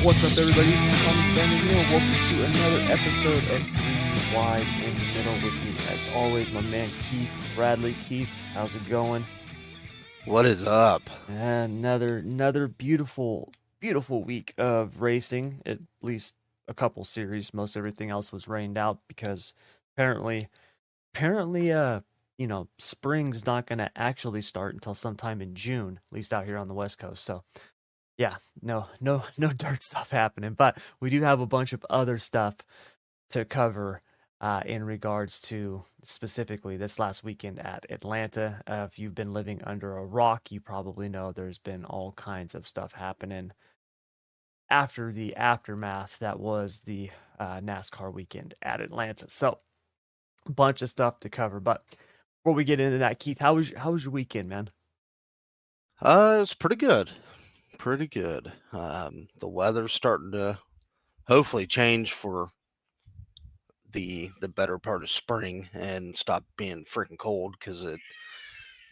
What's up, everybody? I'm Ben Neal. Welcome to another episode of Three Wide in the Middle with me, as always, my man Keith Bradley. Keith, how's it going? What is up? Another beautiful week of racing. At least a couple series. Most everything else was rained out because apparently, spring's not going to actually start until sometime in June, at least out here on the West Coast. So yeah, no dirt stuff happening, but we do have a bunch of other stuff to cover in regards to specifically this last weekend at Atlanta. If you've been living under a rock, you probably know there's been all kinds of stuff happening after the aftermath that was the NASCAR weekend at Atlanta. So, a bunch of stuff to cover. But before we get into that, Keith, how was your weekend, man? It's pretty good. Pretty good. The weather's starting to hopefully change for the better part of spring and stop being freaking cold because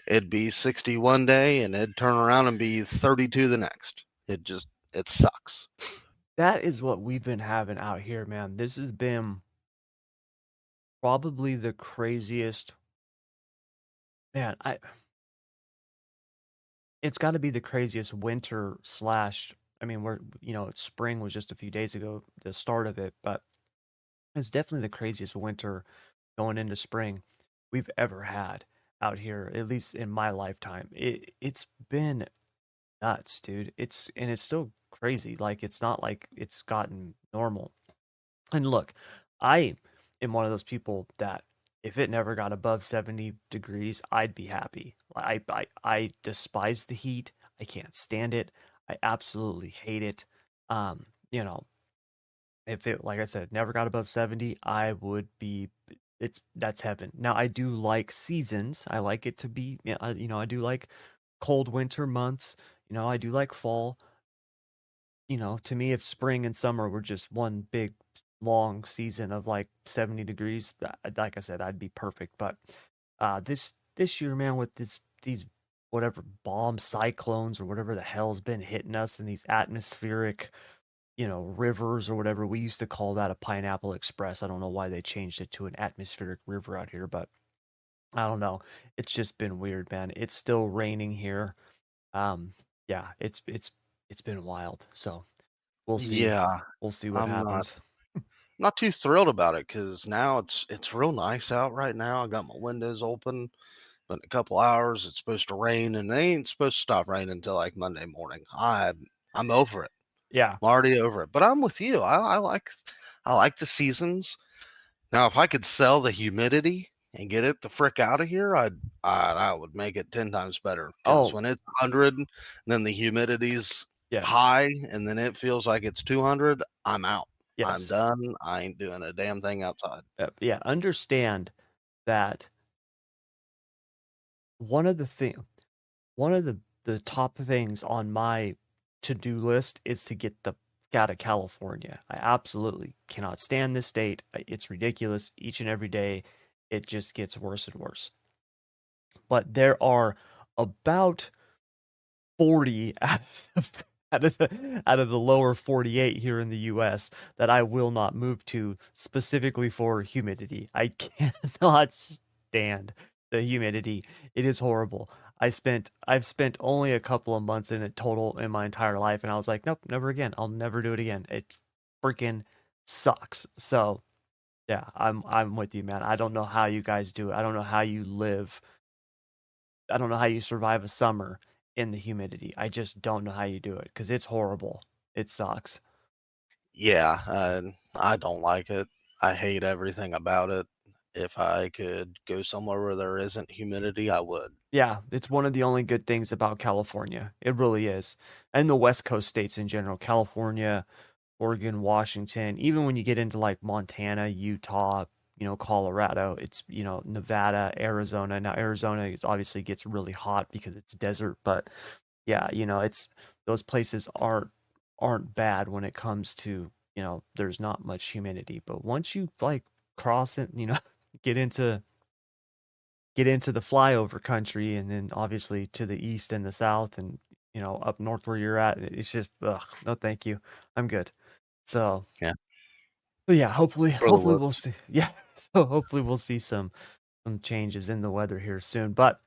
it'd be 60 one day and it'd turn around and be 32 the next. It sucks. That is what we've been having out here, man. This has been probably the craziest. Man, it's got to be the craziest winter slash. I mean, spring was just a few days ago, the start of it, but it's definitely the craziest winter going into spring we've ever had out here, at least in my lifetime. It's been nuts, dude. It's still crazy. Like it's not like it's gotten normal. And look, I am one of those people that if it never got above 70 degrees, I'd be happy. I despise the heat. I can't stand it. I absolutely hate it. Um, you know, if it, like I said, never got above 70, I would be, that's heaven. Now, I do like seasons. I like it to be, I do like cold winter months. I do like fall. To me, if spring and summer were just one big long season of like 70 degrees, like I said, I'd be perfect. But this year, man, with these whatever bomb cyclones or whatever the hell's been hitting us and these atmospheric, rivers or whatever. We used to call that a pineapple express. I don't know why they changed it to an atmospheric river out here, but I don't know. It's just been weird, man. It's still raining here. Um, yeah, it's been wild. So we'll see. Yeah, We'll see what I'm happens. not too thrilled about it because now it's real nice out right now. I got my windows open. But in a couple hours, it's supposed to rain, and they ain't supposed to stop raining until like Monday morning. I'm over it. Yeah. I'm already over it. But I'm with you. I like the seasons. Now, if I could sell the humidity and get it the frick out of here, I would make it 10 times better. Because Oh, when it's 100, and then the humidity's yes. high, and then it feels like it's 200, I'm out. I'm Yes. done. I ain't doing a damn thing outside. Yeah. Understand that one of the thing, one of the top things on my to-do list is to get the out of California. I absolutely cannot stand this state. It's ridiculous each and every day. It just gets worse and worse. But there are about 40 out of the lower 48 here in the US that I will not move to specifically for humidity. I cannot stand the humidity. It is horrible. I've spent only a couple of months in it total in my entire life, and I was like, nope, never again. I'll never do it again. It freaking sucks. So yeah, I'm with you, man. I don't know how you guys do it. I don't know how you live. I don't know how you survive a summer in the humidity. I just don't know how you do it because it's horrible. It sucks. Yeah, I don't like it. I hate everything about it. If I could go somewhere where there isn't humidity, I would. Yeah, it's one of the only good things about California. It really is. And the West Coast states in general, California, Oregon, Washington, even when you get into like Montana, Utah, Colorado, it's, Nevada, Arizona. Now Arizona is obviously gets really hot because it's desert, but yeah, it's those places aren't bad when it comes to, there's not much humidity. But once you like cross it, get into get into the flyover country and then obviously to the east and the south and up north where you're at. It's just, ugh, no, thank you. I'm good. So, Yeah, but yeah, for the hopefully we'll worst. see. Yeah, so hopefully we'll see some changes in the weather here soon. But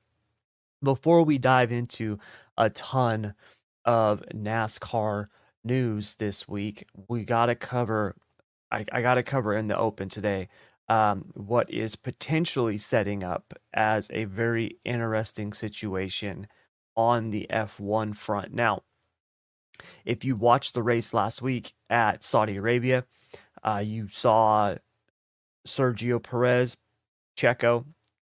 before we dive into a ton of NASCAR news this week, we got to cover. I got to cover in the open today what is potentially setting up as a very interesting situation on the F1 front. Now, if you watched the race last week at Saudi Arabia, you saw Sergio Perez, Checo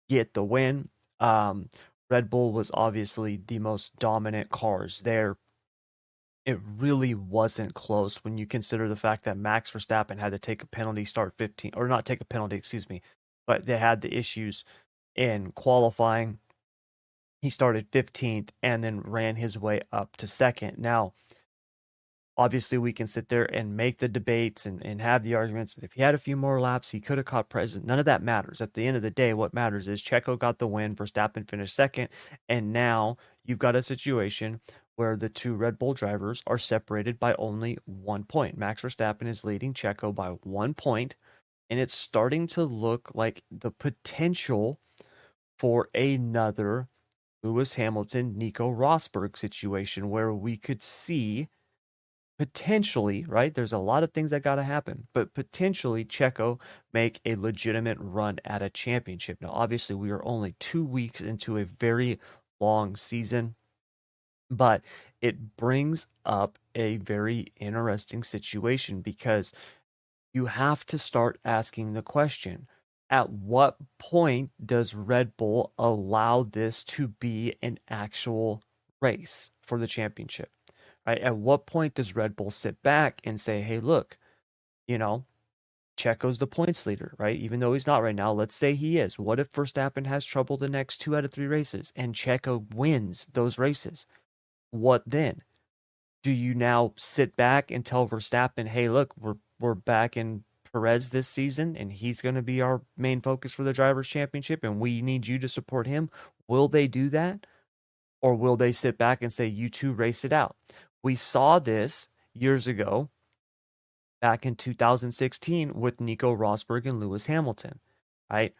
get the win. Red Bull was obviously the most dominant cars there. It really wasn't close when you consider the fact that Max Verstappen had to take a penalty, start 15, or not take a penalty, excuse me, but they had the issues in qualifying. He started 15th and then ran his way up to second. Now, obviously, we can sit there and make the debates and have the arguments. If he had a few more laps, he could have caught President. None of that matters. At the end of the day, what matters is Checo got the win, Verstappen finished second, and now you've got a situation where the two Red Bull drivers are separated by only 1 point. Max Verstappen is leading Checo by 1 point, and it's starting to look like the potential for another Lewis Hamilton, Nico Rosberg situation where we could see potentially, right? There's a lot of things that got to happen, but potentially Checo make a legitimate run at a championship. Now, obviously, we are only 2 weeks into a very long season, but it brings up a very interesting situation because you have to start asking the question, at what point does Red Bull allow this to be an actual race for the championship? Right? At what point does Red Bull sit back and say, hey, look, you know, Checo's the points leader, right? Even though he's not right now, let's say he is. What if Verstappen has trouble the next 2 out of 3 races and Checo wins those races? What then? Do you now sit back and tell Verstappen, hey, look, we're back in Perez this season and he's going to be our main focus for the drivers championship and we need you to support him? Will they do that? Or will they sit back and say, you two race it out? We saw this years ago, back in 2016, with Nico Rosberg and Lewis Hamilton, right?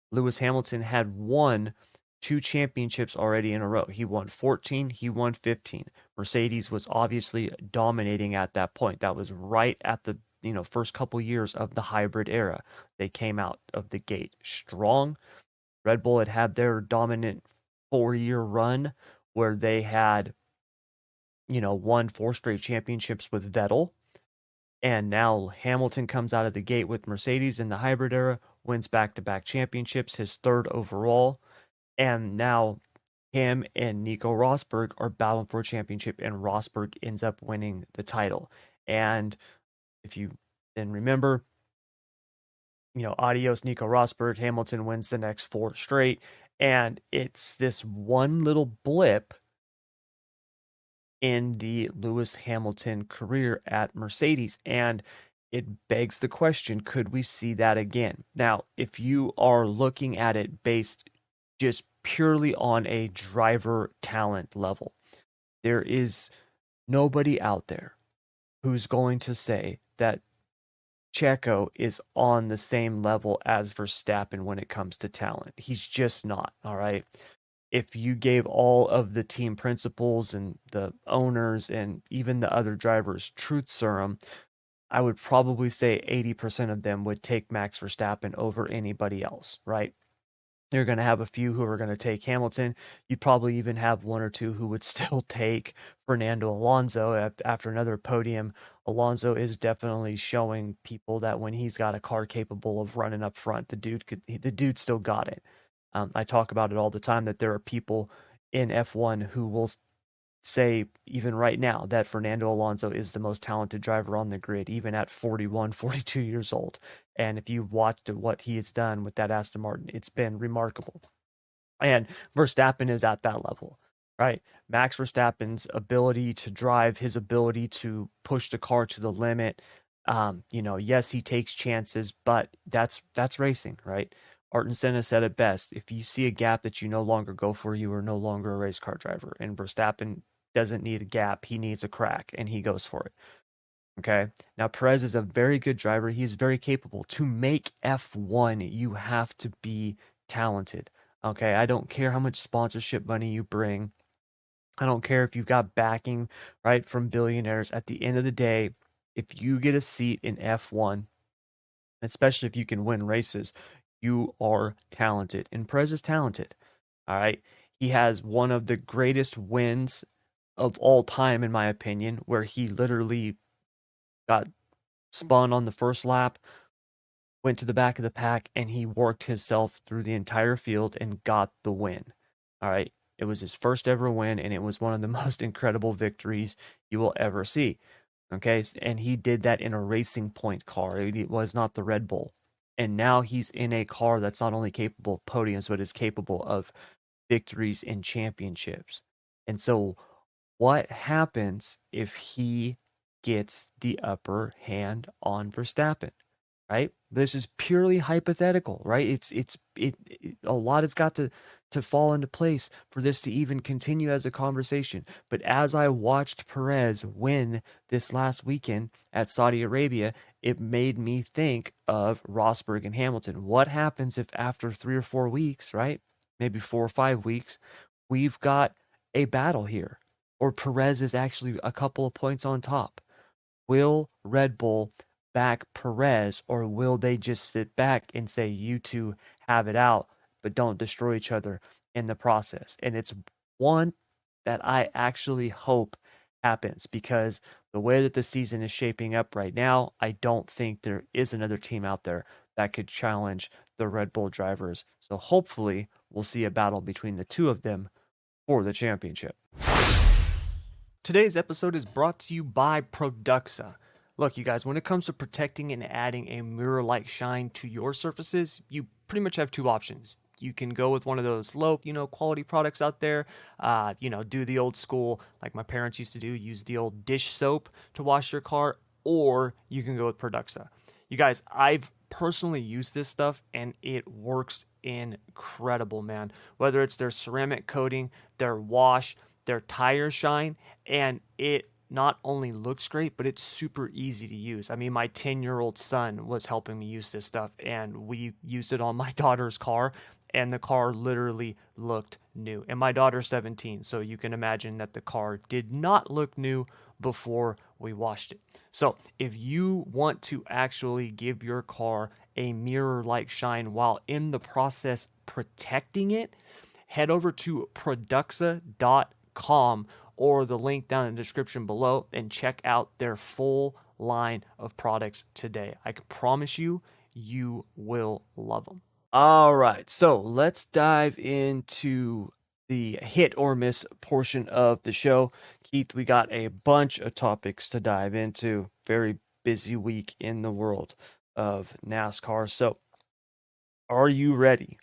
Lewis Hamilton had won 2 championships already in a row. He won 14, he won 15. Mercedes was obviously dominating at that point. That was right at the first couple years of the hybrid era. They came out of the gate strong. Red Bull had their dominant 4-year run where they had won 4 straight championships with Vettel. And now Hamilton comes out of the gate with Mercedes in the hybrid era, wins back to back championships, his third overall. And now him and Nico Rosberg are battling for a championship, and Rosberg ends up winning the title. And if you then remember, adios Nico Rosberg, Hamilton wins the next 4 straight. And it's this one little blip in the Lewis Hamilton career at Mercedes. And it begs the question, could we see that again? Now, if you are looking at it based just purely on a driver talent level, there is nobody out there who's going to say that Checo is on the same level as Verstappen when it comes to talent. He's just not, all right? If you gave all of the team principals and the owners and even the other drivers truth serum, I would probably say 80% of them would take Max Verstappen over anybody else, right? You're going to have a few who are going to take Hamilton. You'd probably even have one or two who would still take Fernando Alonso after another podium. Alonso is definitely showing people that when he's got a car capable of running up front, the dude still got it. I talk about it all the time that there are people in F1 who will say, even right now, that Fernando Alonso is the most talented driver on the grid, even at 41, 42 years old. And if you watched what he has done with that Aston Martin, it's been remarkable. And Verstappen is at that level, right? Max Verstappen's ability to drive, his ability to push the car to the limit. Yes, he takes chances, but that's racing, right? Ayrton Senna said it best: if you see a gap that you no longer go for, you are no longer a race car driver. And Verstappen doesn't need a gap. He needs a crack, and he goes for it. Okay. Now, Perez is a very good driver. He's very capable. To make F1, you have to be talented. Okay. I don't care how much sponsorship money you bring. I don't care if you've got backing, right, from billionaires. At the end of the day, if you get a seat in F1, especially if you can win races, you are talented. And Perez is talented. All right. He has one of the greatest wins of all time, in my opinion, where he literally got spun on the first lap, went to the back of the pack, and he worked himself through the entire field and got the win. All right. It was his first ever win, and it was one of the most incredible victories you will ever see. Okay. And he did that in a racing point car. It was not the Red Bull. And now he's in a car that's not only capable of podiums, but is capable of victories and championships. And so, what happens if he gets the upper hand on Verstappen? Right? This is purely hypothetical, right? A lot has got to fall into place for this to even continue as a conversation. But as I watched Perez win this last weekend at Saudi Arabia, it made me think of Rosberg and Hamilton. What happens if after 3 or 4 weeks, right? Maybe 4 or 5 weeks, we've got a battle here, or Perez is actually a couple of points on top? Will Red Bull back Perez, or will they just sit back and say, you two have it out, but don't destroy each other in the process? And it's one that I actually hope happens, because the way that the season is shaping up right now, I don't think there is another team out there that could challenge the Red Bull drivers. So hopefully we'll see a battle between the two of them for the championship. Today's episode is brought to you by Produxa. Look, you guys, when it comes to protecting and adding a mirror-like shine to your surfaces, you pretty much have two options. You can go with one of those low, quality products out there. Do the old school, like my parents used to do, use the old dish soap to wash your car, or you can go with Produxa. You guys, I've personally used this stuff and it works incredible, man. Whether it's their ceramic coating, their wash, their tire shine, and it not only looks great, but it's super easy to use. I mean, my 10-year-old son was helping me use this stuff, and we used it on my daughter's car, and the car literally looked new. And my daughter's 17, so you can imagine that the car did not look new before we washed it. So if you want to actually give your car a mirror-like shine while in the process protecting it, head over to Produxa.com or the link down in the description below and check out their full line of products today. I can promise you, you will love them. All right, so let's dive into the hit or miss portion of the show. Keith, we got a bunch of topics to dive into. Very busy week in the world of NASCAR. So, are you ready?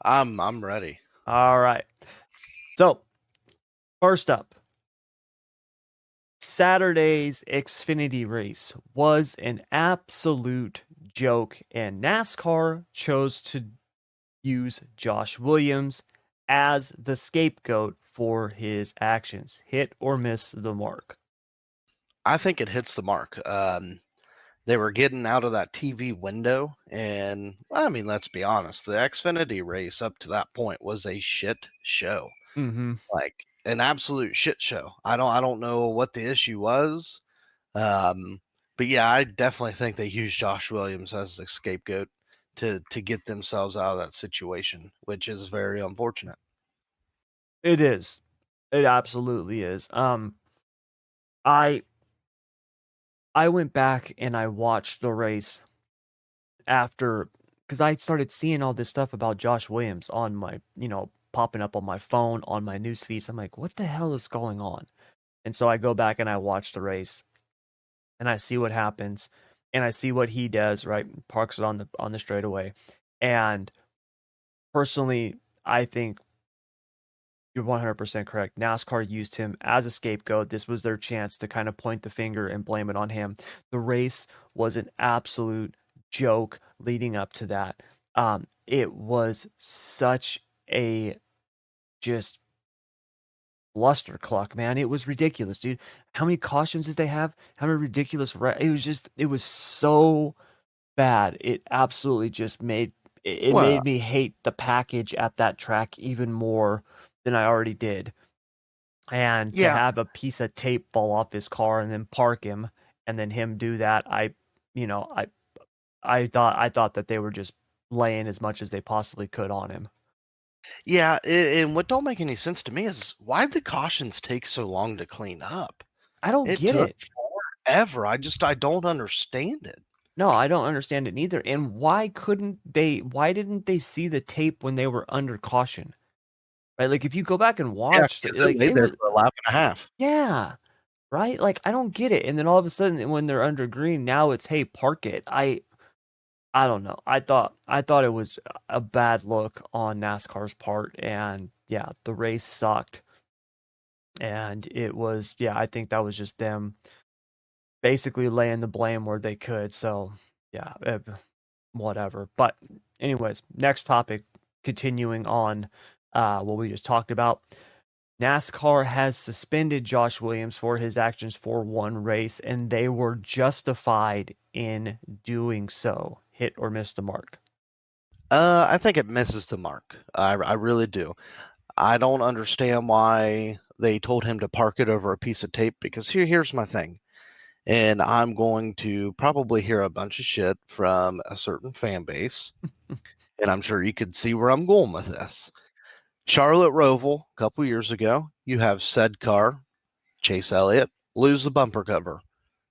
I'm ready. All right. So, first up, Saturday's Xfinity race was an absolute joke, and NASCAR chose to use Josh Williams as the scapegoat for his actions. Hit or miss the mark? I think it hits the mark. They were getting out of that TV window, and I mean, let's be honest, the Xfinity race up to that point was a shit show. Mm-hmm. Like an absolute shit show. I don't know what the issue was. But yeah, I definitely think they used Josh Williams as the scapegoat to get themselves out of that situation, which is very unfortunate. It is. It absolutely is. I went back and I watched the race after, because I started seeing all this stuff about Josh Williams on my, popping up on my phone, on my news feeds. I'm like, what the hell is going on? And so I go back and I watch the race and I see what happens and I see what he does, right? Parks it on the straightaway. And personally, I think you're 100% correct. NASCAR used him as a scapegoat. This was their chance to kind of point the finger and blame it on him. The race was an absolute joke leading up to that. It was such a just clustercluck, man. It was ridiculous, dude. How many cautions did they have? How many ridiculous it was so bad. It absolutely just it Well, made me hate the package at that track even more than I already did. And to yeah, have a piece of tape fall off his car and then park him and then him do that, you know, I thought that they were just laying as much as they possibly could on him. yeah. And what don't make any sense to me is why the cautions take so long to clean up. I don't It get took it. forever. I don't understand it. No, I don't understand it neither. And why didn't they see the tape when they were under caution? Right? Like if you go back and Yeah, watch because it like lay it there was for a lap and a half. yeah, right? Like I don't get it. And then all of a sudden when they're under green, now it's hey, park it. I don't know. I thought it was a bad look on NASCAR's part and yeah, the race sucked. And it was yeah, I think that was just them basically laying the blame where they could. So, yeah, whatever. But anyways, next topic, continuing on what we just talked about. NASCAR has suspended Josh Williams for his actions for one race, and they were justified in doing so. Hit or miss the mark? I think it misses the mark. I really do. I don't understand why they told him to park it over a piece of tape because here's my thing. And I'm going to probably hear a bunch of shit from a certain fan base. And I'm sure you could see where I'm going with this. Charlotte Roval, a couple years ago, you have said car, Chase Elliott, lose the bumper cover.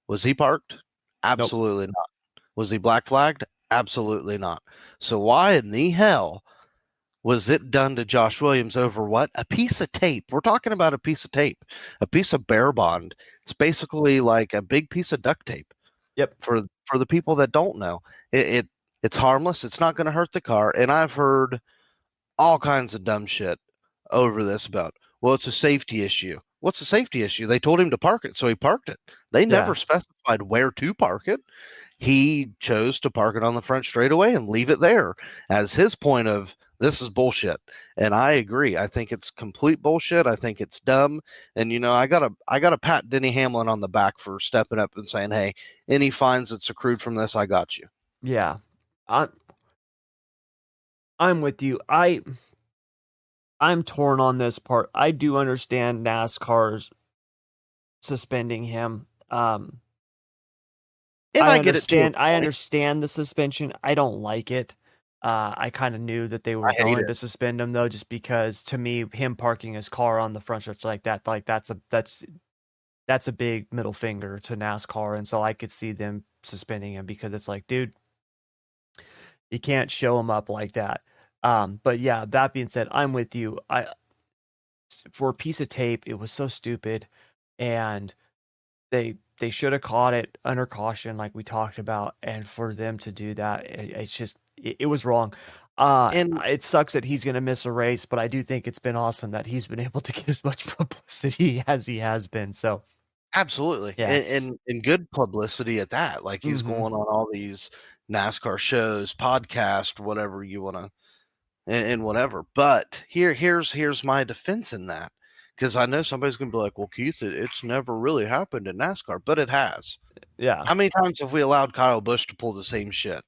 Was he parked? Nope. Absolutely not. Was he black flagged? Absolutely not. So why in the hell was it done to Josh Williams over what? A piece of tape. We're talking about a piece of tape, a piece of bear bond. It's basically like a big piece of duct tape. Yep. For the people that don't know, it's harmless. It's not going to hurt the car. And I've heard all kinds of dumb shit over this about, well, it's a safety issue. What's the safety issue? They told him to park it, so he parked it. They never Yeah. specified where to park it. He chose to park it on the front straightaway and leave it there as his point of this is bullshit. And I agree. I think it's complete bullshit. I think it's dumb. And I gotta pat Denny Hamlin on the back for stepping up and saying, hey, any fines that's accrued from this, I got you. Yeah. I, I'm with you. I'm torn on this part. I do understand NASCAR's suspending him. And I get it to a I point. understand the suspension. I don't like it. I kind of knew that they were I hate going it. to suspend him though, just because to me, him parking his car on the front stretch like that's a big middle finger to NASCAR, and so I could see them suspending him because it's like, dude, you can't show him up like that. But yeah, that being said, I'm with you. I for a piece of tape, it was so stupid, and they should have caught it under caution like we talked about, and for them to do that, it's just it was wrong. And It sucks that he's going to miss a race, but I do think it's been awesome that he's been able to get as much publicity as he has been. So, absolutely. yeah. And good publicity at that. Like he's Mhm. going on all these NASCAR shows, podcast, whatever you want to and whatever. But here's my defense in that, because I know somebody's gonna be like, "Well, Keith, it's never really happened in NASCAR," but it has. Yeah. How many times have we allowed Kyle Busch to pull the same shit?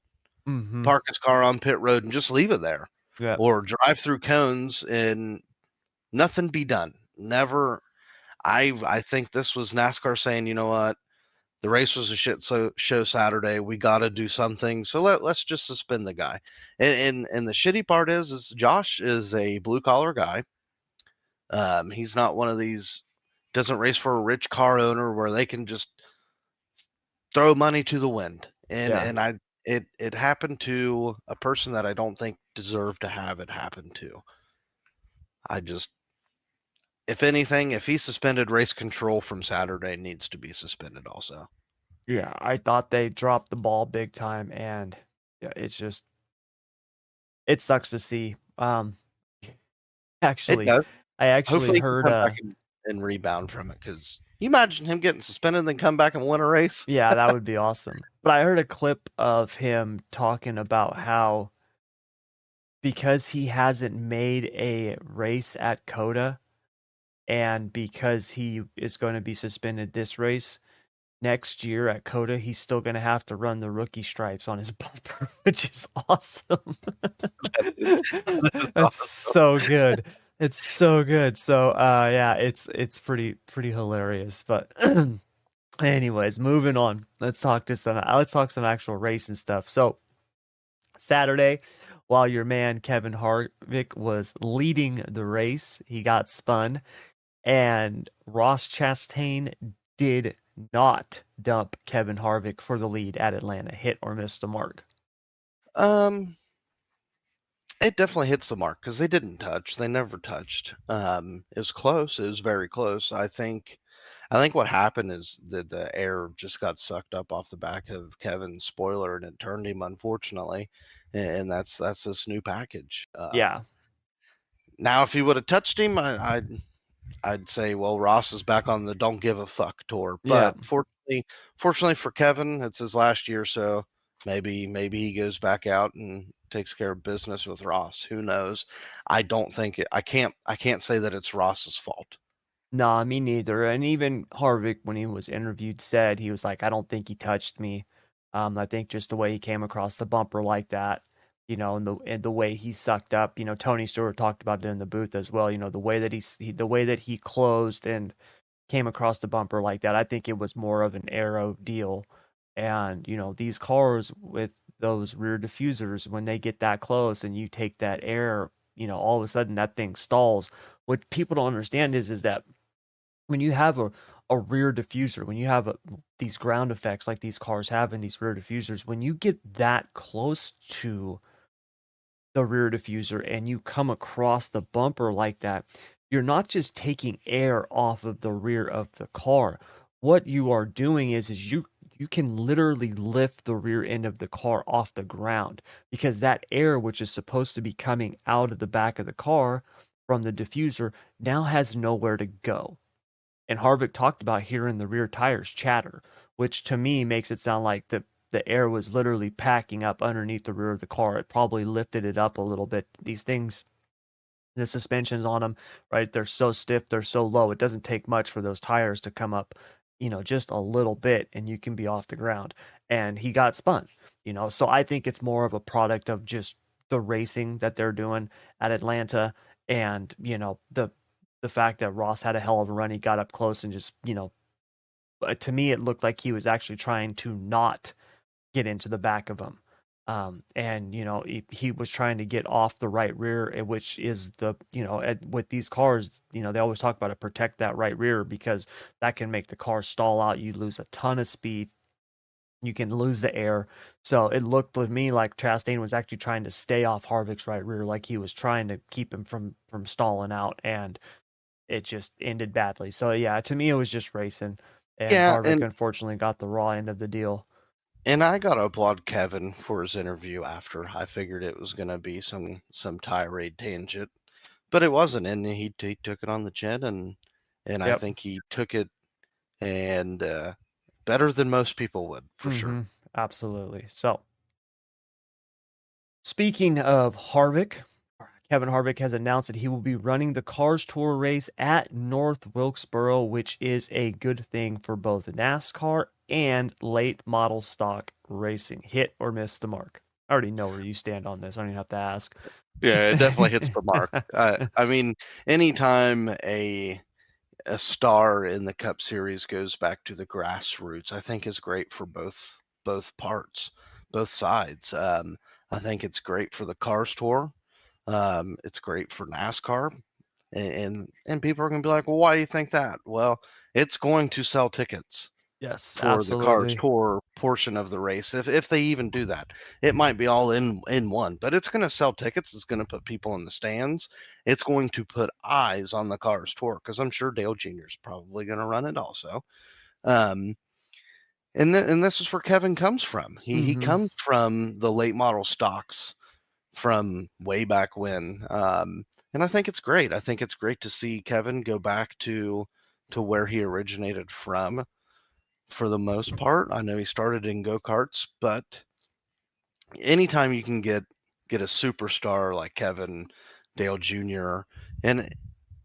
Mhm. Park his car on pit road and just leave it there, Yeah. or drive through cones and nothing be done. Never. I think this was NASCAR saying, you know what, the race was a show Saturday. We got to do something. So let's just suspend the guy. And the shitty part is Josh is a blue collar guy. He's not one of these, doesn't race for a rich car owner where they can just throw money to the wind. And Yeah. and I it happened to a person that I don't think deserved to have it happen to. I just, if anything, if he's suspended, race control from Saturday needs to be suspended also. Yeah. I thought they dropped the ball big time, and yeah, it's just it sucks to see. It Actually, does. I actually Hopefully he can heard come back and rebound from it. Because you imagine him getting suspended and then come back and win a race? yeah, that would be awesome. But I heard a clip of him talking about how because he hasn't made a race at COTA, and because he is going to be suspended this race, next year at COTA, he's still gonna have to run the rookie stripes on his bumper, which is awesome. That's Awesome. so good. It's so good. So, yeah, it's pretty hilarious. But anyways, moving on. Let's talk some actual racing stuff. So Saturday, while your man Kevin Harvick was leading the race, he got spun, and Ross Chastain did not dump Kevin Harvick for the lead at Atlanta. Hit or miss the mark? Um, it definitely hits the mark because they didn't touch. They never touched. It was close. It was very close. I think what happened is that the air just got sucked up off the back of Kevin's spoiler and it turned him, unfortunately. And that's this new package. Yeah, Now, if he would have touched him, I'd say, well, Ross is back on the don't give a fuck tour. yeah. But fortunately for Kevin, it's his last year, so maybe he goes back out and takes care of business with Ross. Who knows? I don't think it. I can't say that it's Ross's fault. Nah, me neither. And even Harvick, when he was interviewed, said he was like, I don't think he touched me. I think just the way he came across the bumper like that, and the way he sucked up. Tony Stewart talked about it in the booth as well. The way that the way that he closed and came across the bumper like that. I think it was more of an aero deal. And, these cars with those rear diffusers, when they get that close and you take that air, all of a sudden that thing stalls. What people don't understand is that when you have a rear diffuser, when you have these ground effects like these cars have in these rear diffusers, when you get that close to the rear diffuser and you come across the bumper like that, you're not just taking air off of the rear of the car. What you are doing is you can literally lift the rear end of the car off the ground because that air, which is supposed to be coming out of the back of the car from the diffuser, now has nowhere to go. And Harvick talked about hearing the rear tires chatter, which to me makes it sound like the air was literally packing up underneath the rear of the car. It probably lifted it up a little bit. These things, the suspensions on them, right? They're so stiff, they're so low. It doesn't take much for those tires to come up, just a little bit and you can be off the ground. And he got spun, So I think it's more of a product of just the racing that they're doing at Atlanta and, the fact that Ross had a hell of a run. He got up close and just, to me, it looked like he was actually trying to not get into the back of him. And he was trying to get off the right rear, which is with these cars, they always talk about to protect that right rear because that can make the car stall out. You lose a ton of speed. You can lose the air. So it looked to me like Chastain was actually trying to stay off Harvick's right rear, like he was trying to keep him from stalling out, and it just ended badly. So yeah, to me it was just racing, and Yeah, Harvick unfortunately got the raw end of the deal. and I gotta applaud Kevin for his interview after. I figured it was gonna be some tirade tangent, but it wasn't, and he took it on the chin, and I Yep. think he took it and better than most people would for sure. Absolutely. So speaking of Harvick, Kevin Harvick has announced that he will be running the Cars Tour race at North Wilkesboro, which is a good thing for both NASCAR and late model stock racing. Hit or miss the mark? I already know where you stand on this. I don't even have to ask. Yeah, it definitely hits the mark. I mean, anytime a star in the Cup Series goes back to the grassroots, I think is great for both parts, both sides. I think it's great for the Cars Tour. It's great for NASCAR, and people are going to be like, well, why do you think that? Well, it's going to sell tickets Yes, for the Cars absolutely. Tour portion of the race, if they even do that. It might be all in one, but it's going to sell tickets. It's going to put people in the stands. It's going to put eyes on the Cars Tour because I'm sure Dale Jr. is probably going to run it also. Um, and this is where Kevin comes from. He hmm comes from the late model stocks from way back when. And I think it's great. I think it's great to see Kevin go back to where he originated from for the most part. I know he started in go-karts, but anytime you can get a superstar like Kevin, Dale Jr., and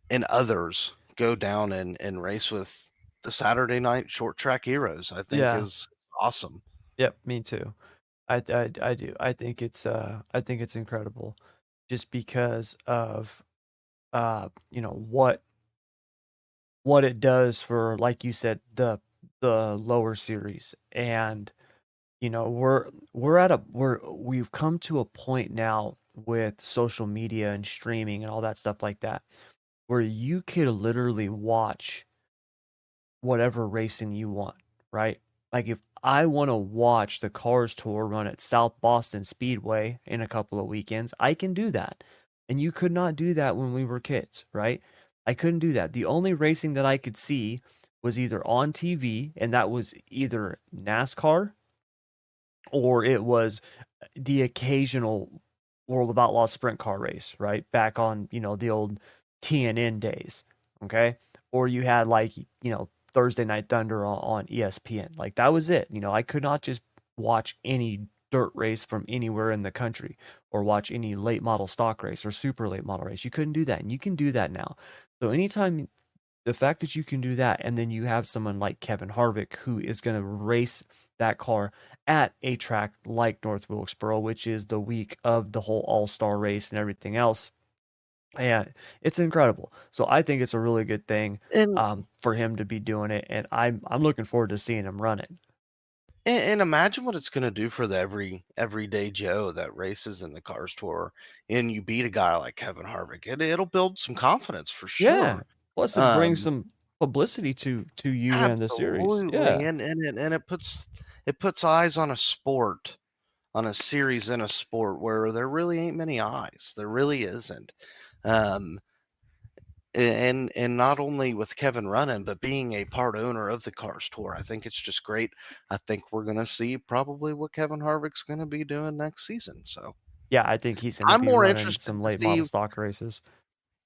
and others go down and race with the Saturday night short track heroes, I think Yeah. is awesome. Yep, me too. I do. I think it's incredible just because of you know, what it does for, like you said, the lower series. And you know, we've come to a point now with social media and streaming and all that stuff like that where you could literally watch whatever racing you want, right? Like if I want to watch the Cars Tour run at South Boston Speedway in a couple of weekends, I can do that. And you could not do that when we were kids, right? I couldn't do that. The only racing that I could see was either on TV, and that was either NASCAR or it was the occasional World of Outlaws sprint car race, right? Back on, you know, the old TNN days, okay? Or you had like, you know, Thursday Night Thunder on ESPN. Like that was it. You know, I could not just watch any dirt race from anywhere in the country or watch any late model stock race or super late model race. You couldn't do that. And you can do that now. So anytime the fact that you can do that and then you have someone like Kevin Harvick who is going to race that car at a track like North Wilkesboro, which is the week of the whole All-Star race and everything else. And it's incredible. So I think it's a really good thing And for him to be doing it, and I'm looking forward to seeing him run it. and imagine what it's going to do for the everyday Joe that races in the Cars Tour, and you beat a guy like Kevin Harvick. It'll build some confidence for Yeah. sure. Plus, it brings Um, some publicity to you and the series. Absolutely, Yeah. and it puts eyes on a sport, on a series in a sport where there really ain't many eyes. There really isn't. Um, and not only with Kevin running, but being a part owner of the Cars Tour, I think it's just great. I think we're gonna see probably what Kevin Harvick's gonna be doing next season. So Yeah, I think he's going to I'm be more running interested some to late model see. stock races.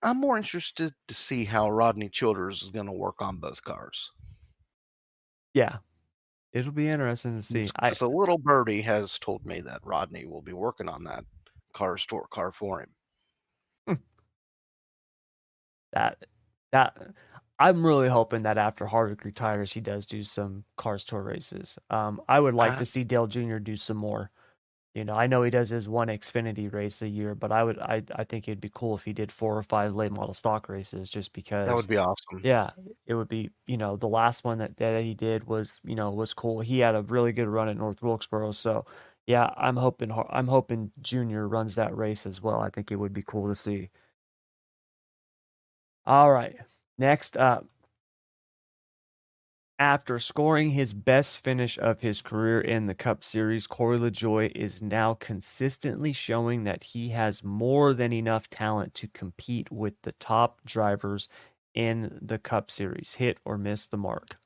I'm more interested to see how Rodney Childers is gonna work on both cars. Yeah, it'll be interesting to see. Because a little birdie has told me that Rodney will be working on that Cars Tour car for him. That that I'm really hoping that after Harvick retires, he does do some Cars Tour races. I would like Uh, to see Dale Jr. do some more. You know, I know he does his one Xfinity race a year, but I think it'd be cool if he did 4 or 5 late model stock races, just that because. would be awesome. Yeah, it would be. You know, the last one that he did was, you know, was cool. He had a really good run at North Wilkesboro, so yeah, I'm hoping Junior runs that race as well. I think it would be cool to see. All right, next up. After scoring his best finish of his career in the Cup Series, Corey LaJoie is now consistently showing that he has more than enough talent to compete with the top drivers in the Cup Series. Hit or miss the mark?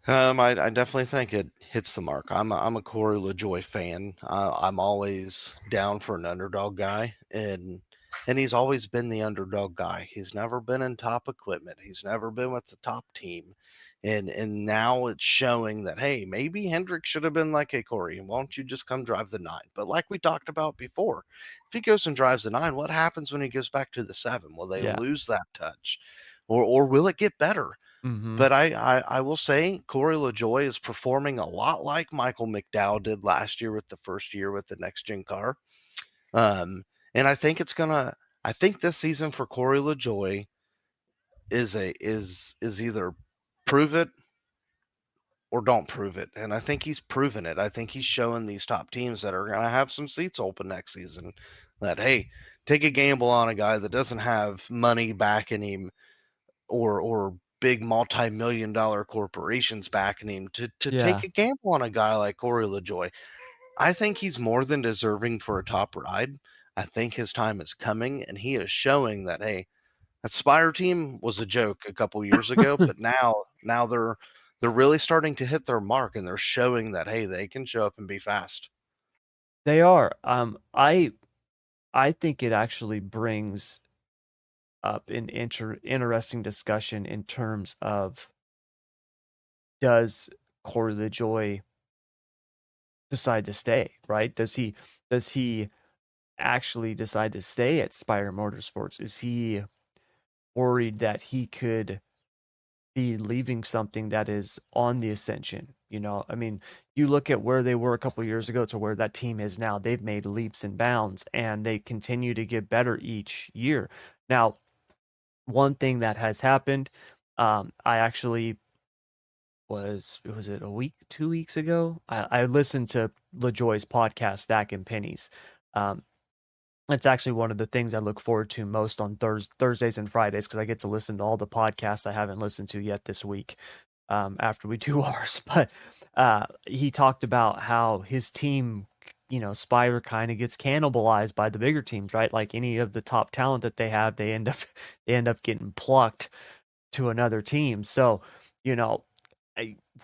I definitely think it hits the mark. I'm a Corey LaJoie fan. I'm always down for an underdog guy, and he's always been the underdog guy. He's never been in top equipment. He's never been with the top team, and now it's showing that hey, maybe Hendrick should have been like, hey Corey, why don't you just come drive the 9? But like we talked about before, if he goes and drives the 9, what happens when he goes back to the 7? Will they Yeah. lose that touch, or will it get better? Mm-hmm. But I will say Corey LaJoie is performing a lot like Michael McDowell did last year with the first year with the next gen car. And I think I think this season for Corey LaJoie is either prove it or don't prove it. And I think he's proven it. I think he's showing these top teams that are gonna have some seats open next season that hey, take a gamble on a guy that doesn't have money backing him or big multi-million dollar corporations backing him to take Yeah. a gamble on a guy like Corey LaJoie. I think he's more than deserving for a top ride. I think his time is coming, and he is showing that hey, that Spire team was a joke a couple years ago, but now they're really starting to hit their mark, and they're showing that hey, they can show up and be fast. They are. I think it actually brings up an interesting discussion in terms of, does Corey LaJoie decide to stay, right? Does he actually decide to stay at Spire Motorsports? Is he worried that he could be leaving something that is on the ascension. I mean, you look at where they were a couple years ago to where that team is now. They've made leaps and bounds, and they continue to get better each year. Now, one thing that has happened, I actually was it a week, 2 weeks ago? I listened to LaJoie's podcast, Stacking Pennies. Um, it's actually one of the things I look forward to most on Thursdays and Fridays because I get to listen to all the podcasts I haven't listened to yet this week after we do ours. But he talked about how his team, Spire kind of gets cannibalized by the bigger teams, right? Like any of the top talent that they have, they end up getting plucked to another team. So, you know,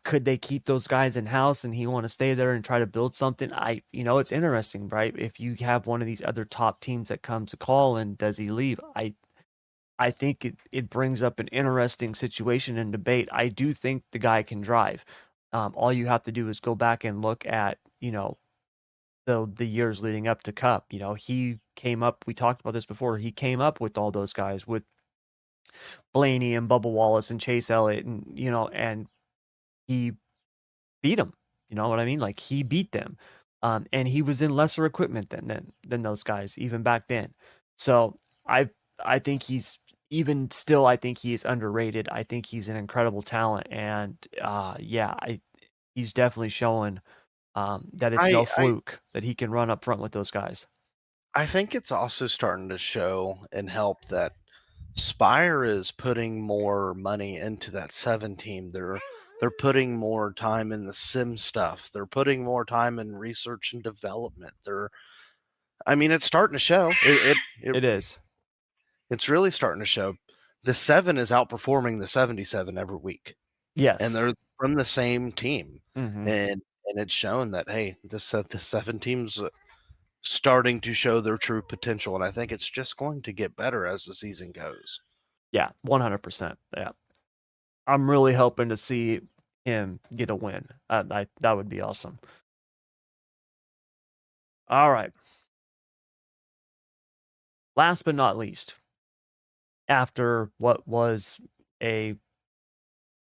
could they keep those guys in house and he want to stay there and try to build something? It's interesting, right? If you have one of these other top teams that comes to call and does he leave? I think it brings up an interesting situation and debate. I do think the guy can drive. All you have to do is go back and look at, the years leading up to Cup. He came up, we talked about this before, he came up with all those guys with Blaney and Bubba Wallace and Chase Elliott and he beat them. You know what I mean? Like he beat them, and he was in lesser equipment than those guys even back then. So I think he's even still. I think he is underrated. I think he's an incredible talent, and yeah, he's definitely showing that it's no I fluke that he can run up front with those guys. I think it's also starting to show and help that Spire is putting more money into that 7 team. They're putting more time in the sim stuff. They're putting more time in research and development. I mean, it's starting to show. It is. It's really starting to show. The 7 is outperforming the 77 every week, and Yes. they're from the same team. Hmm. And it's shown that hey, the 7 teams starting to show their true potential, and I think it's just going to get better as the season goes. Yeah, 100%. Yeah, I'm really hoping to see him get a win. That would be awesome. All right. Last but not least, after what was a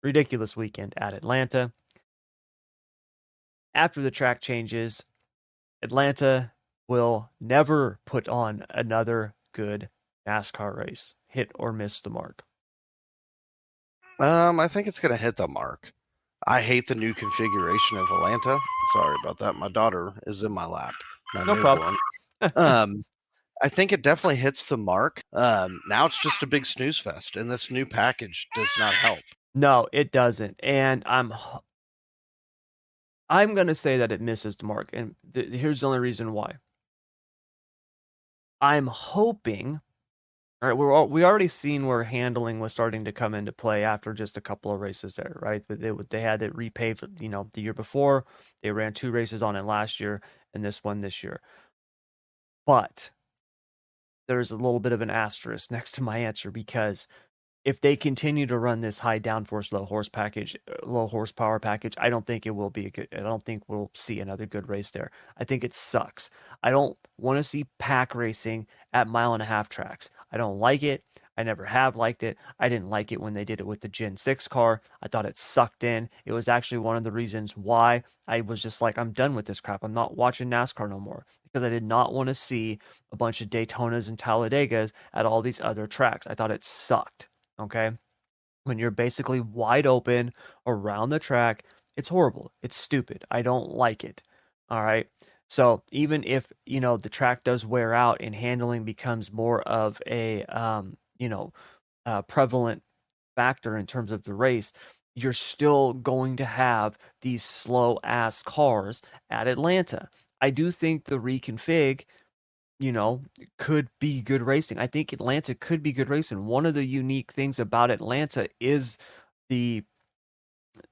ridiculous weekend at Atlanta, after the track changes, Atlanta will never put on another good NASCAR race, hit or miss the mark. I think it's going to hit the mark. I hate the new configuration of Atlanta. Sorry about that. My daughter is in my lap, my No problem. newborn. Um, I think it definitely hits the mark. Now it's just a big snooze fest, and this new package does not help. No, it doesn't. And I'm going to say that it misses the mark. And here's the only reason why. I'm hoping. All right, we already seen where handling was starting to come into play after just a couple of races there, right? They had it repaved, the year before. They ran 2 races on it last year and this one this year. But there's a little bit of an asterisk next to my answer because if they continue to run this high downforce, low horsepower package, I don't think it will be a good. I don't think we'll see another good race there. I think it sucks. I don't want to see pack racing at 1.5 mile tracks. I don't like it. I never have liked it. I didn't like it when they did it with the Gen 6 car. I thought it sucked in. It was actually one of the reasons why I was just like, I'm done with this crap. I'm not watching NASCAR no more because I did not want to see a bunch of Daytonas and Talladegas at all these other tracks. I thought it sucked. Okay. When you're basically wide open around the track, it's horrible. It's stupid. I don't like it. All right. So even if, the track does wear out and handling becomes more of a, prevalent factor in terms of the race, you're still going to have these slow ass cars at Atlanta. I do think the reconfig could be good racing. I think Atlanta could be good racing. One of the unique things about Atlanta is the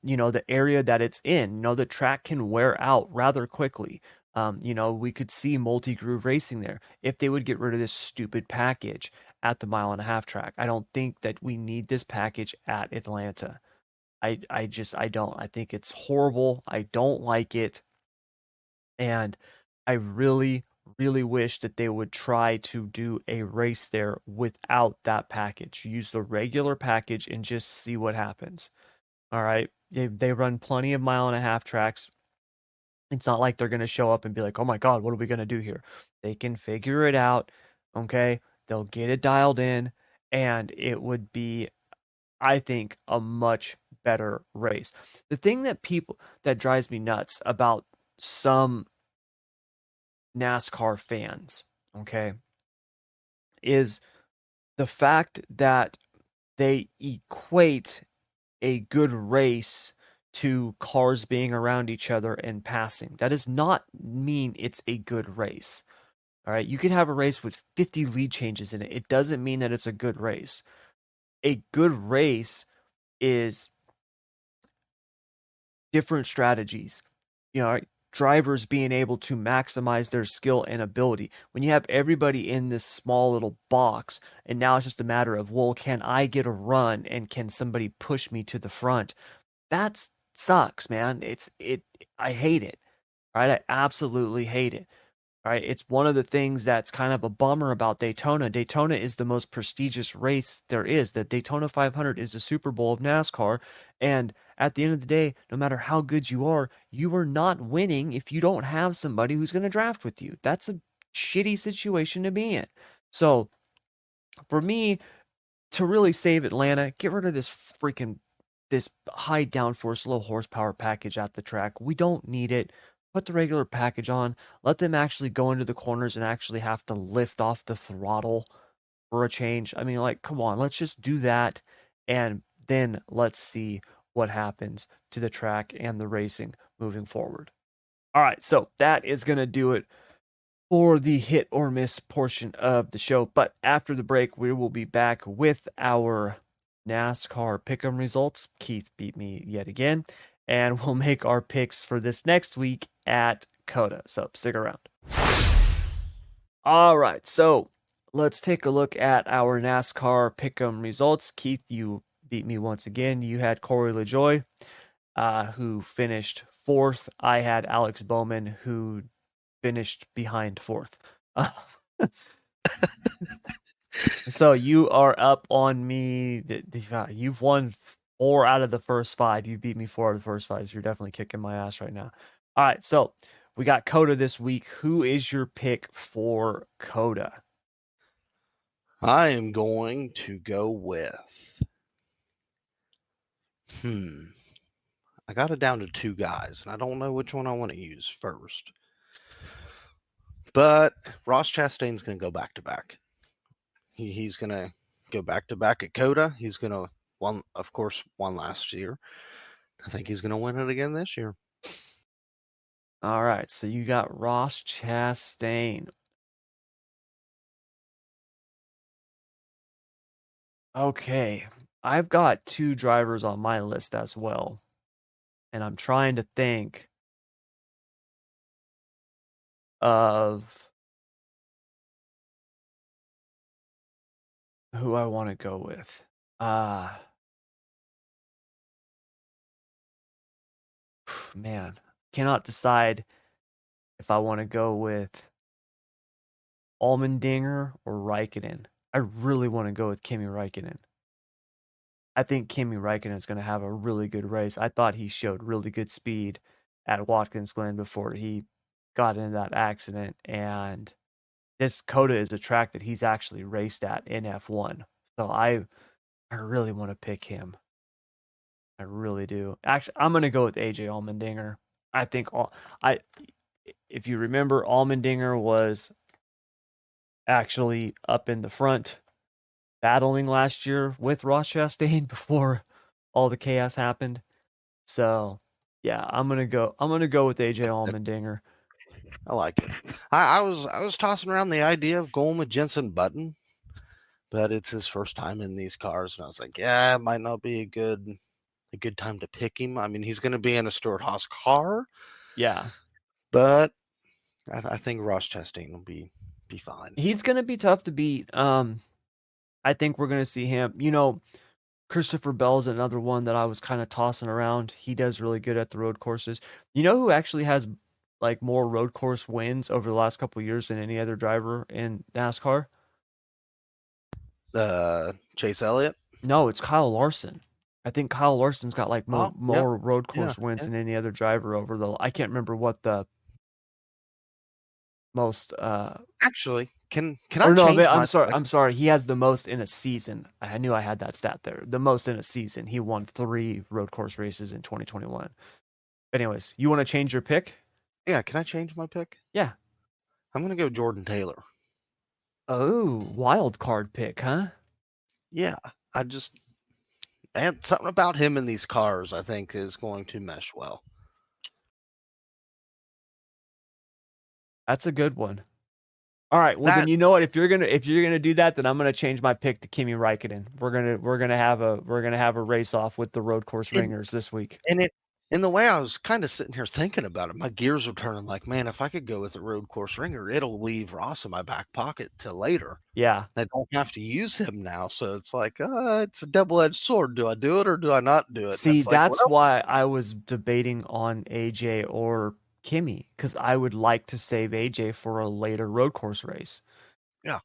the area that it's in. The track can wear out rather quickly. We could see multi-groove racing there if they would get rid of this stupid package at the 1.5 mile track. I don't think that we need this package at Atlanta. I don't. I think it's horrible. I don't like it. And I really, really wish that they would try to do a race there without that package. Use the regular package and just see what happens. All right. They run plenty of mile and a half tracks. It's not like they're going to show up and be like, oh my God, what are we going to do here? They can figure it out. Okay. They'll get it dialed in, and it would be, I think, a much better race. The thing that drives me nuts about some NASCAR fans, okay, is the fact that they equate a good race to cars being around each other and passing. That does not mean it's a good race. All right. You could have a race with 50 lead changes in it. It doesn't mean that it's a good race. A good race is different strategies. You know, drivers being able to maximize their skill and ability. When you have everybody in this small little box, and now it's just a matter of, well, can I get a run and can somebody push me to the front? That sucks, man. I hate it. Right? I absolutely hate it. Right? It's one of the things that's kind of a bummer about Daytona. Daytona is the most prestigious race there is. The Daytona 500 is the Super Bowl of NASCAR. And at the end of the day, no matter how good you are not winning if you don't have somebody who's going to draft with you. That's a shitty situation to be in. So for me, to really save Atlanta, get rid of this high downforce, low horsepower package at the track. We don't need it. Put the regular package on. Let them actually go into the corners and actually have to lift off the throttle for a change. I mean, like, come on, let's just do that. And then let's see what happens to the track and the racing moving forward. All right, so that is going to do it for the hit or miss portion of the show. But after the break, we will be back with our NASCAR Pick'em results. Keith beat me yet again, and we'll make our picks for this next week at COTA. So stick around. All right, so let's take a look at our NASCAR Pick'em results. Keith, you beat me once again. You had Corey LaJoie, who finished fourth. I had Alex Bowman, who finished behind fourth. So you are up on me. You've won 4 out of the first 5. You beat me 4 out of the first 5. So you're definitely kicking my ass right now. All right, so we got COTA this week. Who is your pick for COTA? I am going to go with. I got it down to 2 guys, and I don't know which one I want to use first. But Ross Chastain's going to go back to back. He's going to go back to back at COTA. He's going to won last year. I think he's going to win it again this year. All right, so you got Ross Chastain. Okay, I've got 2 drivers on my list as well, and I'm trying to think of who I want to go with. Man, cannot decide if I want to go with Allmendinger or Raikkonen. I really want to go with Kimi Raikkonen. I think Kimi Raikkonen is going to have a really good race. I thought he showed really good speed at Watkins Glen before he got into that accident, and this COTA is a track that he's actually raced at in F1. So I really want to pick him. I really do. Actually, I'm going to go with AJ Allmendinger. I think if you remember, Allmendinger was actually up in the front battling last year with Ross Chastain before all the chaos happened. So yeah, I'm gonna go with AJ Allmendinger. I like it. I was tossing around the idea of going with Jenson Button, but it's his first time in these cars, and I was like, yeah, it might not be a good time to pick him. I mean, he's going to be in a Stewart-Haas car. Yeah, but I think Ross Chastain will be fine. He's gonna be tough to beat. I think we're gonna see him. You know, Christopher Bell's another one that I was kind of tossing around. He does really good at the road courses. You know who actually has like more road course wins over the last couple of years than any other driver in NASCAR? Chase Elliott. No, it's Kyle Larson. I think Kyle Larson's got like Oh, yep, more road yeah, course wins yeah. than any other driver over the. I can't remember what the most. Actually, can I Or no, change I'm my sorry. pick? I'm sorry. He has the most in a season. I knew I had that stat there. The most in a season. He won 3 road course races in 2021. Anyways, you want to change your pick? Yeah, can I change my pick? Yeah. I'm gonna go Jordan Taylor. Oh, wild card pick, huh? Yeah, I just and something about him in these cars I think is going to mesh well. That's a good one. All right. Well, then That you know what? If you're gonna do that, then I'm gonna change my pick to Kimi Räikkönen. We're gonna have a race off with the road course in ringers this week. in it in the way I was kind of sitting here thinking about it, my gears are turning like, man, if I could go with a road course ringer, it'll leave Ross in my back pocket till later. Yeah. I don't have to use him now, so it's like, it's a double-edged sword. Do I do it or do I not do it? And See, it's like, that's well, why I was debating on AJ or Kimi, because I would like to save AJ for a later road course race. yeah.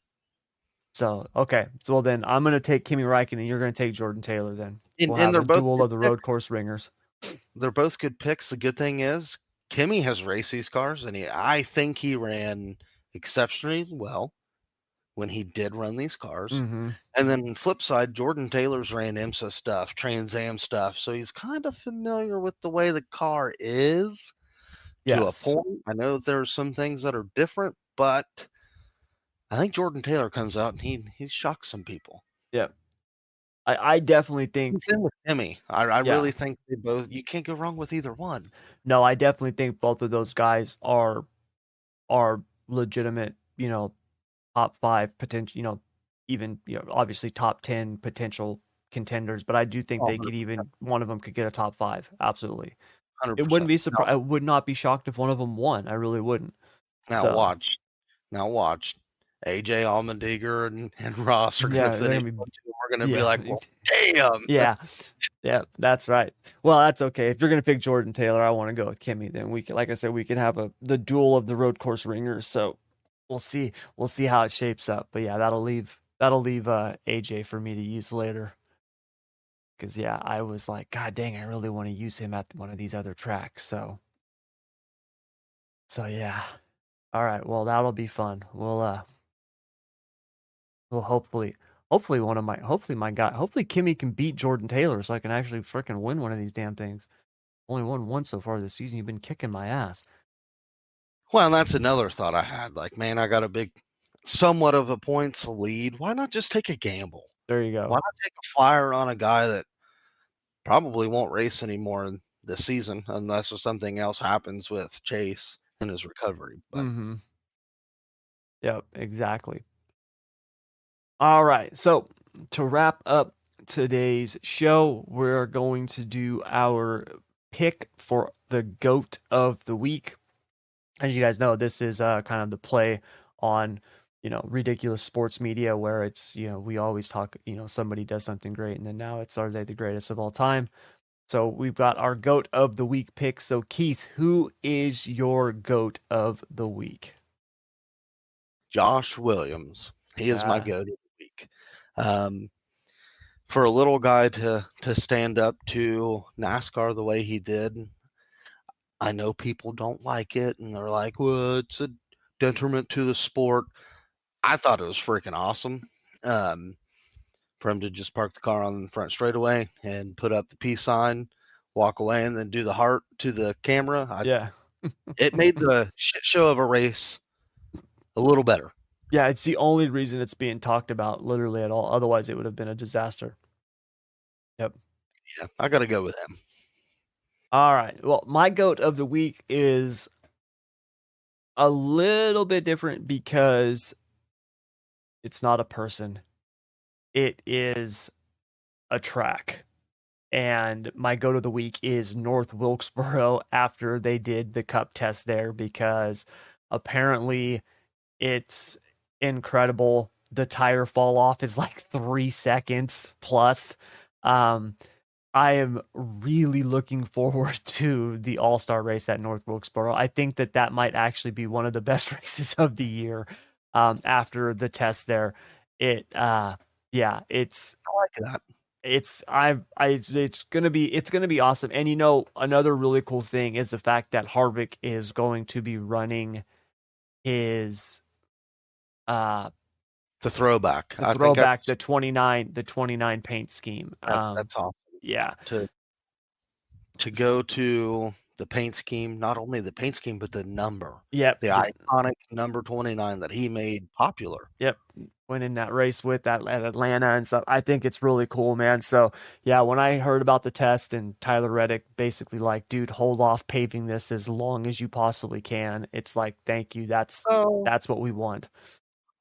So, okay. So, well, then I'm going to take Kimi Räikkönen. You're going to take Jordan Taylor then. We'll And have they're a both duel good of the picks. road course ringers. They're both good picks. The good thing is, Kimmy has raced these cars, and I think he ran exceptionally well when he did run these cars. Mm-hmm. And then flip side, Jordan Taylor's ran IMSA stuff, Trans Am stuff, so he's kind of familiar with the way the car is to a Yes. point. I know there's some things that are different, but I think Jordan Taylor comes out and he shocks some people. Yeah. I definitely think, He's in with Kimmy. I yeah. really think they both. You can't go wrong with either one. No, I definitely think both of those guys are legitimate, top 5 potential, even, obviously top 10 potential contenders, but I do think Oh, they could even one of them could get a top 5. Absolutely. It wouldn't 100%. be Now, surprised. I would not be shocked if one of them won. I really wouldn't. now So, watch. Now watch. AJ Allmendinger and Ross are going to yeah, they're finish. gonna be, We're going to be yeah, like, well, damn. yeah, yeah. That's right. Well, that's okay. If you're gonna pick Jordan Taylor, I want to go with Kimmy. Then we can, like I said, we can have the duel of the road course ringers. So we'll see. We'll see how it shapes up. But yeah, that'll leave AJ for me to use later. Because yeah, I was like, God dang, I really want to use him at one of these other tracks. So yeah. All right. Well, that'll be fun. We'll hopefully hopefully Kimmy can beat Jordan Taylor so I can actually freaking win one of these damn things. Only won one so far this season. You've been kicking my ass. Well, that's another thought I had. Like, man, I got a big, somewhat of a points lead. Why not just take a gamble? There you Why go. not take a flyer on a guy that probably won't race anymore in this season unless something else happens with Chase and his recovery? But Mm-hmm. Yep, exactly. All right. So to wrap up today's show, we're going to do our pick for the GOAT of the week. As you guys know, this is kind of the play on, ridiculous sports media where it's, we always talk, somebody does something great and then now it's are they the greatest of all time. So we've got our GOAT of the week pick. So Keith, who is your GOAT of the week? Josh Williams, he is my Uh, go to the week. Um, for a little guy to stand up to NASCAR the way he did, I know people don't like it and they're like, "Well, it's a detriment to the sport." I thought it was freaking awesome. Um, for him to just park the car on the front straightaway and put up the peace sign, walk away, and then do the heart to the camera. yeah. It made the shit show of a race a little better. Yeah, it's the only reason it's being talked about literally at all. Otherwise, it would have been a disaster. Yep. Yeah, I got to go with him. All right. Well, my GOAT of the week is a little bit different because it's not a person. It is a track. And my GOAT of the week is North Wilkesboro after they did the cup test there because apparently it's incredible. The tire fall off is like 3 seconds plus. Um, I am really looking forward to the All-Star race at North Wilkesboro. I think that that might actually be one of the best races of the year. After the test there, it yeah, I like that. it's gonna be awesome. And another really cool thing is the fact that Harvick is going to be running his uh The throwback. the I think throwback, the 29 paint scheme. that's awesome. Yeah. To to S- go to the paint scheme, not only the paint scheme, but the number, Yep. the iconic number 29 that he made popular. Yep. Winning that race with that at Atlanta and stuff. I think it's really cool, man. So yeah, when I heard about the test and Tyler Reddick basically like, dude, hold off paving this as long as you possibly can. It's like, thank you. So That's what we want.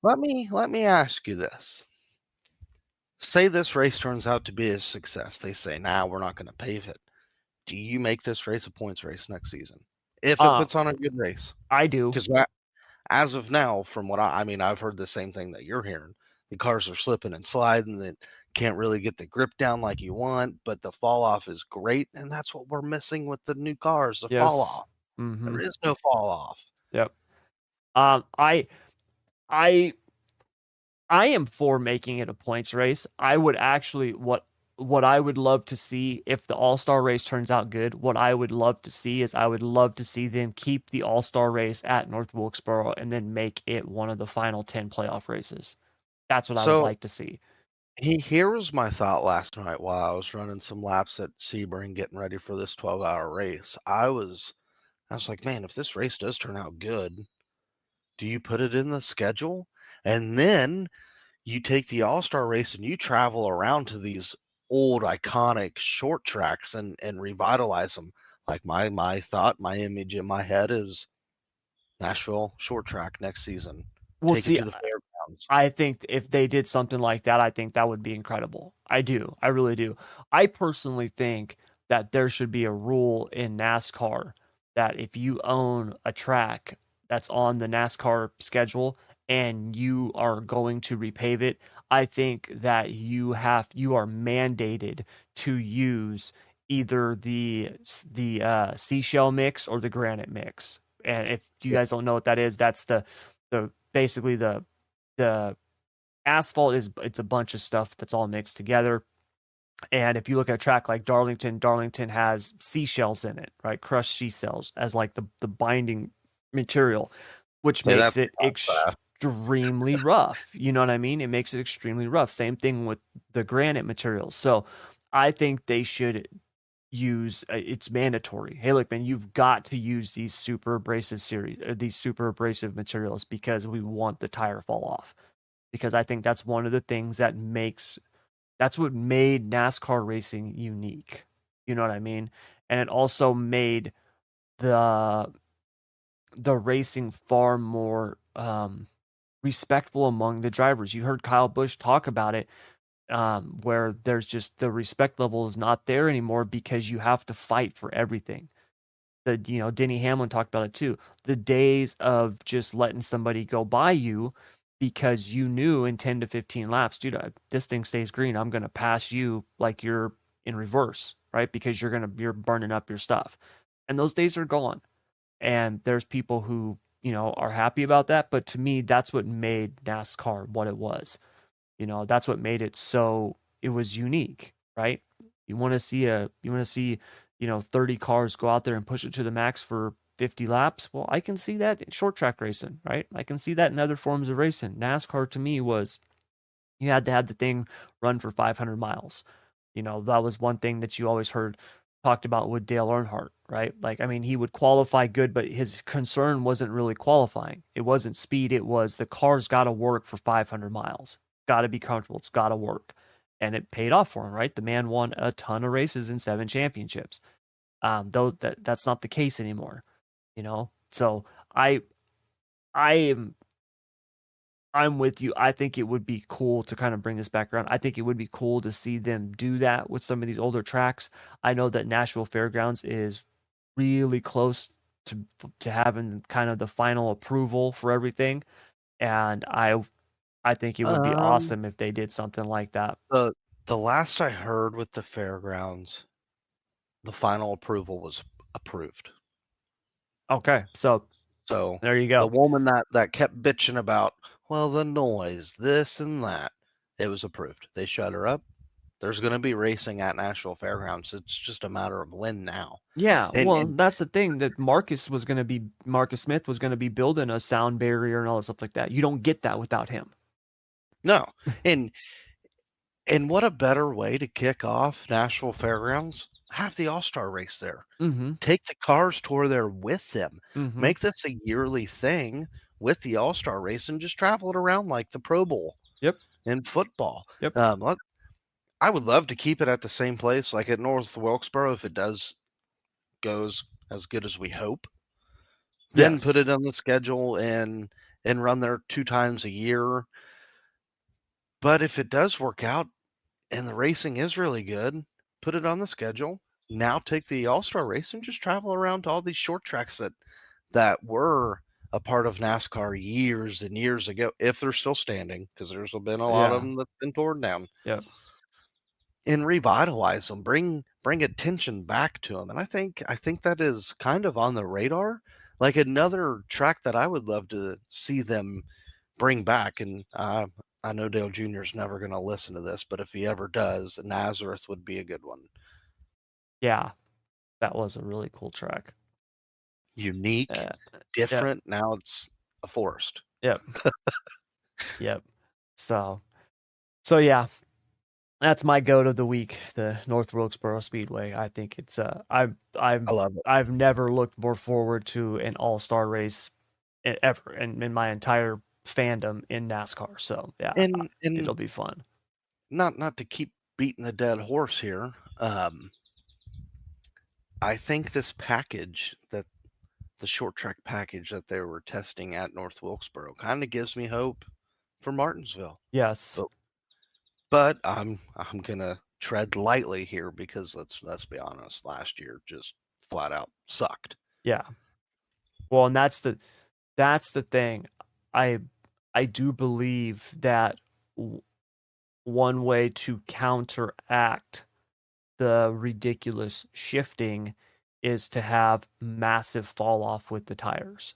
let me ask you this. Say this race turns out to be a success. They say, nah, we're not going to pave it. Do you make this race a points race next season? If it Uh, puts on a good race? I do. Because as of now, from what I mean, I've heard the same thing that you're hearing. The cars are slipping and sliding, and can't really get the grip down like you want, but the fall off is great, and that's what we're missing with the new cars, the fall Yes. off. Mm-hmm. There is no fall off. Yep. Um, I I I am for making it a points race. I would actually what I would love to see if the All-Star race turns out good, what I would love to see is I would love to see them keep the All-Star race at North Wilkesboro and then make it one of the final 10 playoff races. That's what I would So like to see. here was my thought last night while I was running some laps at Sebring getting ready for this 12-hour race. I was like, man, if this race does turn out good, do you put it in the schedule? And then you take the All-Star race and you travel around to these old iconic short tracks and revitalize them. Like my thought, my image in my head is Nashville short track next season. We'll Take it see. to the fairgrounds. I think if they did something like that, I think that would be incredible. I do. I really do. I personally think that there should be a rule in NASCAR that if you own a track that's on the NASCAR schedule and you are going to repave it, I think that you are mandated to use either the seashell mix or the granite mix. And if you Yeah. guys don't know what that is, that's the basically the asphalt is it's a bunch of stuff that's all mixed together. And if you look at a track like Darlington, Darlington has seashells in it, right? Crushed seashells as like the binding material, which Say that makes it 3 times fast. extremely rough. You know what I mean? It makes it extremely rough. Same thing with the granite materials. So I think they should use it's mandatory. Hey, look, man, you've got to use these super abrasive these super abrasive materials because we want the tire fall off because I think that's one of the things that's what made NASCAR racing unique. You know what I mean? And it also made the racing far more respectful among the drivers. You heard Kyle Busch talk about it, where there's just the respect level is not there anymore because you have to fight for everything. Denny Hamlin talked about it too. The days of just letting somebody go by you because you knew in 10 to 15 laps, dude, this thing stays green. I'm going to pass you like you're in reverse, right? Because you're burning up your stuff. And those days are gone. And there's people who, are happy about that. But to me, that's what made NASCAR what it was. That's what made it so it was unique, right? You want to see, 30 cars go out there and push it to the max for 50 laps. Well, I can see that in short track racing, right? I can see that in other forms of racing. NASCAR to me was you had to have the thing run for 500 miles. That was one thing that you always heard talked about with Dale Earnhardt, right? Like, I mean, he would qualify good, but his concern wasn't really qualifying. It wasn't speed. It was the car's got to work for 500 miles. Got to be comfortable. It's got to work. And it paid off for him, right? The man won a ton of races and 7 championships. Though that's not the case anymore, So I I am I'm with you. I think it would be cool to kind of bring this back around. I think it would be cool to see them do that with some of these older tracks. I know that Nashville Fairgrounds is really close to having kind of the final approval for everything, and I think it would be Um, awesome if they did something like that. the The last I heard with the fairgrounds, the final approval was approved. Okay, so So there you the go. woman that kept bitching about, well, the noise, this and that, it was approved. They shut her up. There's going to be racing at Nashville Fairgrounds. It's just a matter of when now. Yeah, well, And that's the thing that Marcus Smith was gonna be building a sound barrier and all that stuff like that. You don't get that without him. no, and what a better way to kick off Nashville Fairgrounds? Have the All-Star race there. Mm-hmm. Take the Cars Tour there with them. Mm-hmm. Make this a yearly thing with the All-Star race and just travel it around like the Pro Bowl Yep. in football. Yep. I would love to keep it at the same place, like at North Wilkesboro, if it goes as good as we hope. Then put Yes. it on the schedule and run there 2 times a year. But if it does work out and the racing is really good, put it on the schedule. Now take the All-Star race and just travel around to all these short tracks that were a part of NASCAR years and years ago, if they're still standing, because there's been a lot of Yeah. them that's been torn down, Yep. and revitalize them, bring attention back to them. And I think that is kind of on the radar. Like another track that I would love to see them bring back, and I know Dale Jr. is never going to listen to this, but if he ever does, Nazareth would be a good one. Yeah. That was a really cool track. Unique, Uh, yep. different. Now it's a forest. Yep. Yep. So yeah, that's my goat of the week, the North Wilkesboro Speedway. I think it's I love it. I've never looked more forward to an all-star race ever in my entire fandom in NASCAR. So yeah, And it'll be fun. not to keep beating the dead horse here. I think this package that the short track package that they were testing at North Wilkesboro kind of gives me hope for Martinsville. Yes. But I'm gonna tread lightly here because let's be honest, last year just flat out sucked. Yeah. Well, and that's the thing. I I do believe that one way to counteract the ridiculous shifting is to have massive fall off with the tires,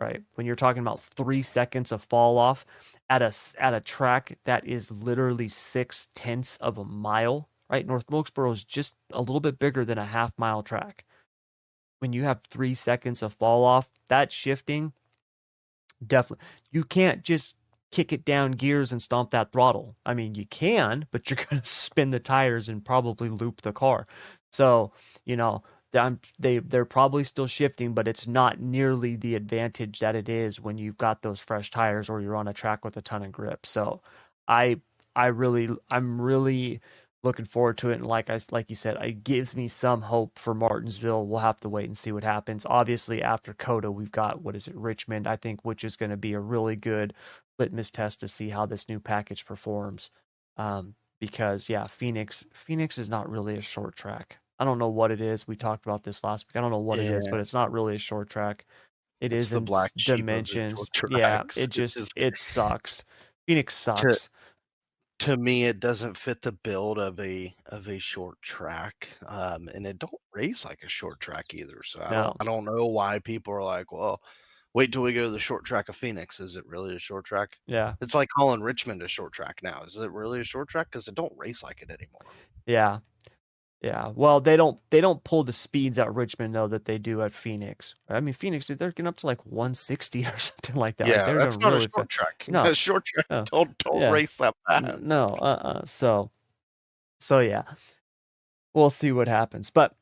right? When you're talking about 3 seconds of fall off at a track that is literally 6/10 of a mile, right? North Wilkesboro is just a little bit bigger than a half-mile track. When you have 3 seconds of fall off, that shifting definitely, you can't just kick it down gears and stomp that throttle. I mean, you can, but you're going to spin the tires and probably loop the car. So, you know, they're probably still shifting, but it's not nearly the advantage that it is when you've got those fresh tires or you're on a track with a ton of grip. So, I I'm really looking forward to it. And like you said, it gives me some hope for Martinsville. We'll have to wait and see what happens. Obviously, after COTA, we've got, what is it, Richmond, I think, which is going to be a really good litmus test to see how this new package performs. Because yeah, Phoenix is not really a short track. I don't know what it is. We talked about this last week. I don't know what it is, Yeah, but it's not really a short track. It it's is the in black sheep of the dimensions. short Yeah, tracks. It just it sucks. Phoenix to sucks. to me it doesn't fit the build of a short track, and it don't race like a short track either. So No. I don't know why people are like, well, wait till we go to the short track of Phoenix. Is it really a short track? Yeah. It's like calling Richmond a short track now. Is it really a short track? Because it don't race like it anymore. Yeah. Yeah. Well, they don't pull the speeds at Richmond though that they do at Phoenix. I mean, Phoenix, dude, they're getting up to like 160 or something like that. Like Yeah, they're that's going not a really fast. short track. No. A short track No. don't Yeah. race that fast. No. So yeah. We'll see what happens. But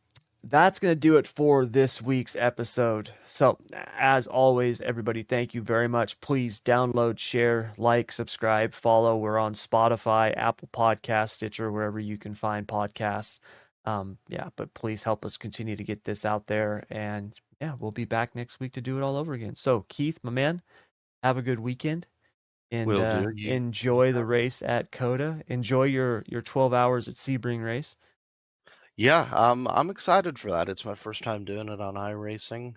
that's going to do it for this week's episode. So, as always, everybody, thank you very much. Please download, share, like, subscribe, follow. We're on Spotify, Apple Podcasts, Stitcher, wherever you can find podcasts. Yeah, but please help us continue to get this out there. And yeah, we'll be back next week to do it all over again. So, Keith, my man, have a good weekend and Will do. You enjoy the race at COTA. Enjoy your 12 hours at Sebring race. Yeah, I'm excited for that. It's my first time doing it on iRacing.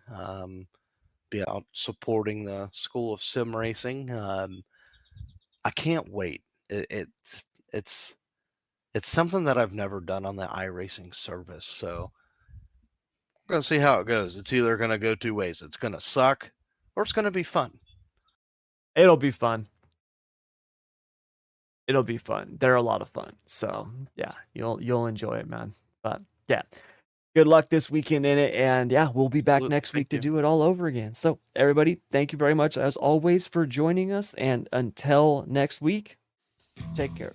Be out supporting the School of Sim Racing. I can't wait. It's It's something that I've never done on the iRacing service, so we're gonna see how it goes. It's either gonna go two ways. It's gonna suck, or it's gonna be fun. It'll be fun. It'll be fun. They're a lot of fun. So yeah, you'll enjoy it, man. But yeah, good luck this weekend in it. And yeah, we'll be back next week to do it all over again. So everybody, thank you very much as always for joining us. And until next week, take care.